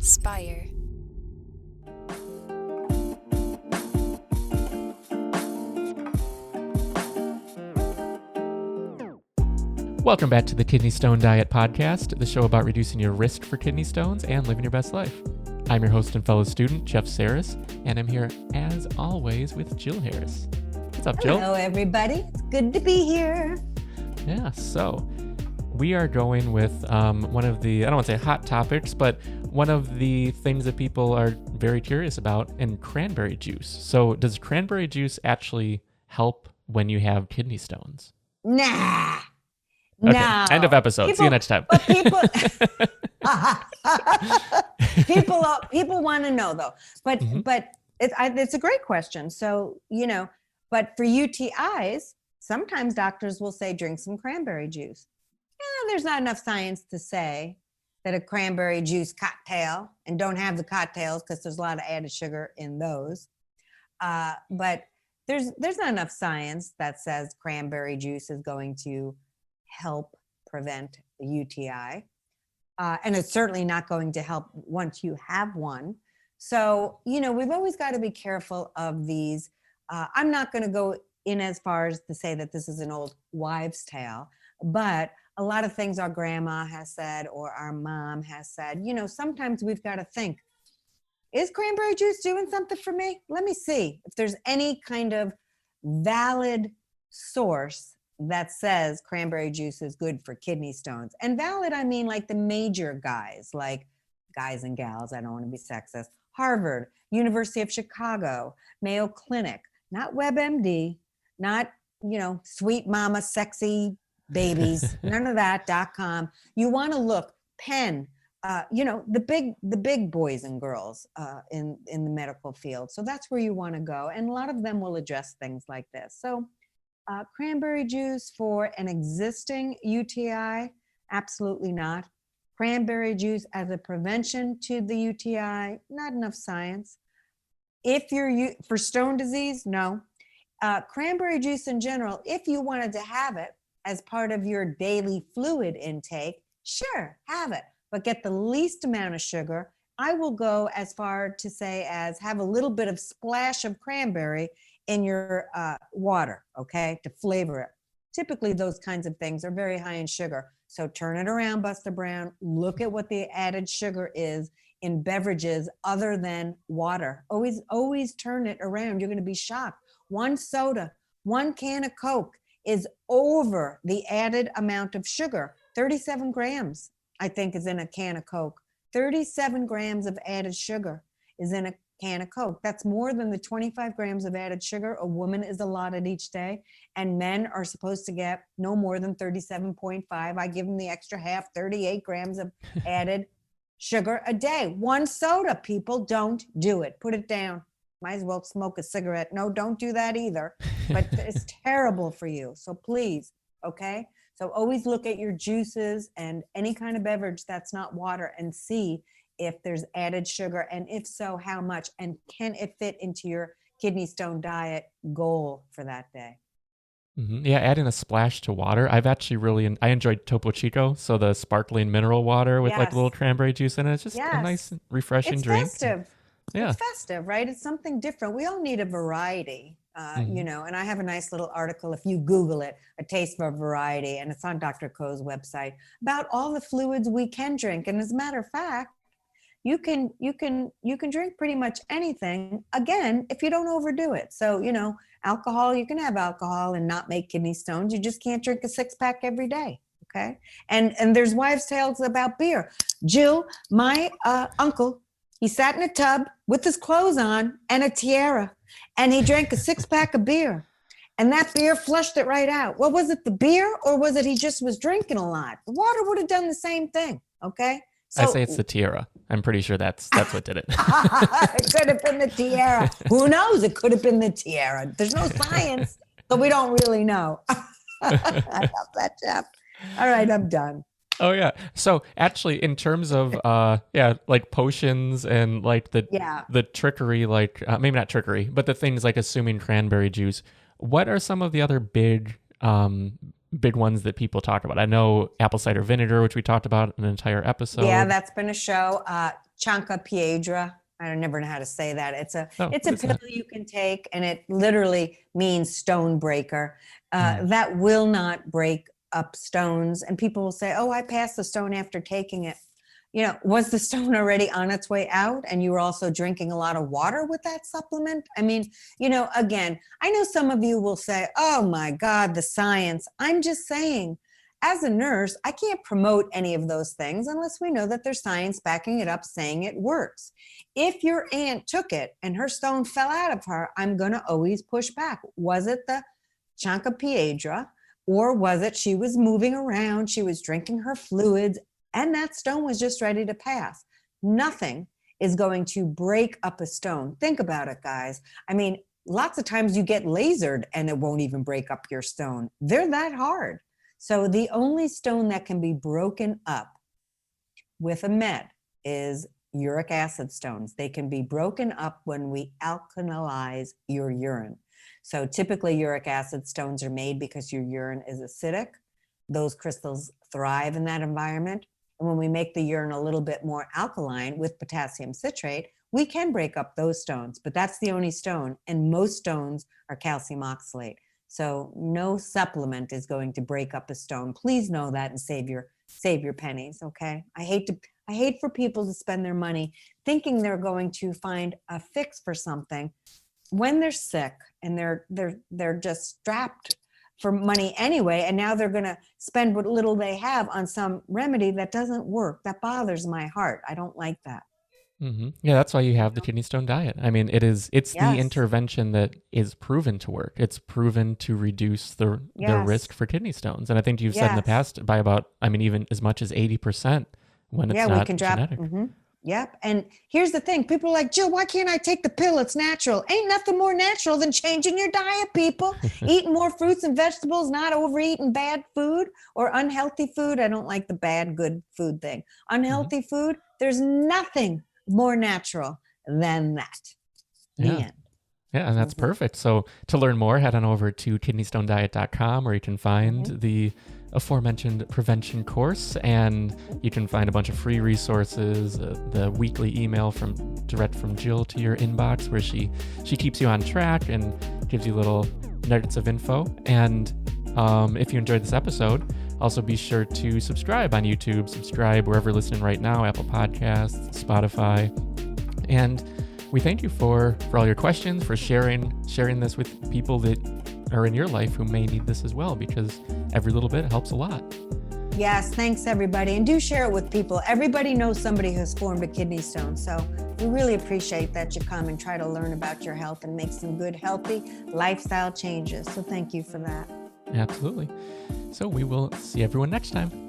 Spire. Welcome back to the Kidney Stone Diet Podcast, the show about reducing your risk for kidney stones and living your best life. I'm your host and fellow student, Jeff Saris, and I'm here, as always, with Jill Harris. What's up, Jill? Hello, everybody. It's good to be here. Yeah, so we are going with one of the, I don't want to say hot topics, but one of the things that people are very curious about, and cranberry juice. So does cranberry juice actually help when you have kidney stones? Nah. Okay, No. end of episode. See you next time. But people want to know though. But it's a great question. So, but for UTIs, sometimes doctors will say drink some cranberry juice. Yeah, there's not enough science to say that a cranberry juice cocktail, and don't have the cocktails because there's a lot of added sugar in those. But there's not enough science that says cranberry juice is going to help prevent the UTI. And it's certainly not going to help once you have one. So, we've always got to be careful of these. I'm not going to go in as far as to say that this is an old wives' tale, but a lot of things our grandma has said or our mom has said, sometimes we've got to think, is cranberry juice doing something for me? Let me see if there's any kind of valid source that says cranberry juice is good for kidney stones. And valid, I mean like the major guys, like guys and gals, I don't want to be sexist, Harvard, University of Chicago, Mayo Clinic, not WebMD, not, sweet mama, sexy babies, none of that, .com. You want to look, Penn, the big boys and girls in the medical field. So that's where you want to go. And a lot of them will address things like this. So cranberry juice for an existing UTI, absolutely not. Cranberry juice as a prevention to the UTI, not enough science. If you're for stone disease, no. Cranberry juice in general, if you wanted to have it as part of your daily fluid intake, sure, have it, but get the least amount of sugar. I will go as far to say as have a little bit of splash of cranberry in your water, okay, to flavor it. Typically, those kinds of things are very high in sugar. So turn it around, Buster Brown. Look at what the added sugar is in beverages other than water. Always turn it around. You're going to be shocked. One soda, one can of Coke is over the added amount of sugar. 37 grams, I think, is in a can of Coke. 37 grams of added sugar is in a can of Coke. That's more than the 25 grams of added sugar a woman is allotted each day. And men are supposed to get no more than 37.5. I give them the extra half, 38 grams of added sugar a day. One soda, people, don't do it. Put it down. Might as well smoke a cigarette. No, don't do that either. But it's terrible for you. So please, okay? So always look at your juices and any kind of beverage that's not water and see if there's added sugar, and if so, how much, and can it fit into your kidney stone diet goal for that day? Mm-hmm. Yeah, adding a splash to water. I've actually I enjoyed Topo Chico, so the sparkling mineral water with like a little cranberry juice in it. It's just a nice, refreshing drink. It's festive. Yeah. It's festive, right? It's something different. We all need a variety, and I have a nice little article, if you Google it, A Taste for Variety, and it's on Dr. Koh's website, about all the fluids we can drink. And as a matter of fact, you can drink pretty much anything, again, if you don't overdo it. So, alcohol, you can have alcohol and not make kidney stones. You just can't drink a 6-pack every day. Okay. And there's wives' tales about beer. Jill, my uncle, he sat in a tub with his clothes on and a tiara, and he drank a 6-pack of beer, and that beer flushed it right out. Well, was it the beer, or was it he just was drinking a lot? The water would have done the same thing. Okay. So, I say it's the tiara. I'm pretty sure that's what did it. It could have been the tiara. Who knows? It could have been the tiara. There's no science, so we don't really know. I love that, Jeff. All right, I'm done. Oh yeah. So actually, in terms of like potions and like the trickery, like maybe not trickery, but the things like assuming cranberry juice. What are some of the other big ones that people talk about? I know apple cider vinegar, which we talked about in an entire episode. Yeah, that's been a show. Chanca I never know how to say that. It's a pill that? you can take, and it literally means stone breaker. That will not break up stones. And people will say, "Oh, I passed the stone after taking it." Was the stone already on its way out, and you were also drinking a lot of water with that supplement? I mean, again, I know some of you will say, "Oh my God, the science." I'm just saying, as a nurse, I can't promote any of those things unless we know that there's science backing it up, saying it works. If your aunt took it and her stone fell out of her, I'm going to always push back. Was it the Chanca, or was it she was moving around, she was drinking her fluids, and that stone was just ready to pass? Nothing is going to break up a stone. Think about it, guys. I mean, lots of times you get lasered and it won't even break up your stone. They're that hard. So the only stone that can be broken up with a med is uric acid stones. They can be broken up when we alkalize your urine. So typically uric acid stones are made because your urine is acidic. Those crystals thrive in that environment. And when we make the urine a little bit more alkaline with potassium citrate, we can break up those stones, but that's the only stone. And most stones are calcium oxalate. So no supplement is going to break up a stone. Please know that and save your pennies, okay? I hate for people to spend their money thinking they're going to find a fix for something when they're sick and they're just strapped for money anyway, and now they're going to spend what little they have on some remedy that doesn't work. That bothers my heart. I don't like that. Mm-hmm. Yeah, that's why you have the kidney stone diet. I mean, it's the intervention that is proven to work. It's proven to reduce the risk for kidney stones. And I think you've said in the past by about, even as much as 80% when it's not genetic. Mm-hmm. Yep. And here's the thing. People are like, "Jill, why can't I take the pill? It's natural." Ain't nothing more natural than changing your diet, people. Eating more fruits and vegetables, not overeating bad food or unhealthy food. I don't like the bad, good food thing. Unhealthy food, there's nothing more natural than that. The end. Yeah, and that's perfect. So to learn more, head on over to kidneystonediet.com, where you can find the aforementioned prevention course, and you can find a bunch of free resources, the weekly email direct from Jill to your inbox, where she keeps you on track and gives you little nuggets of info. And if you enjoyed this episode, also be sure to subscribe on YouTube, subscribe wherever you're listening right now, Apple Podcasts, Spotify. And we thank you for all your questions, for sharing this with people that are in your life who may need this as well, because every little bit helps a lot. Yes, thanks everybody. And do share it with people. Everybody knows somebody who's formed a kidney stone. So we really appreciate that you come and try to learn about your health and make some good, healthy lifestyle changes. So thank you for that. Absolutely. So we will see everyone next time.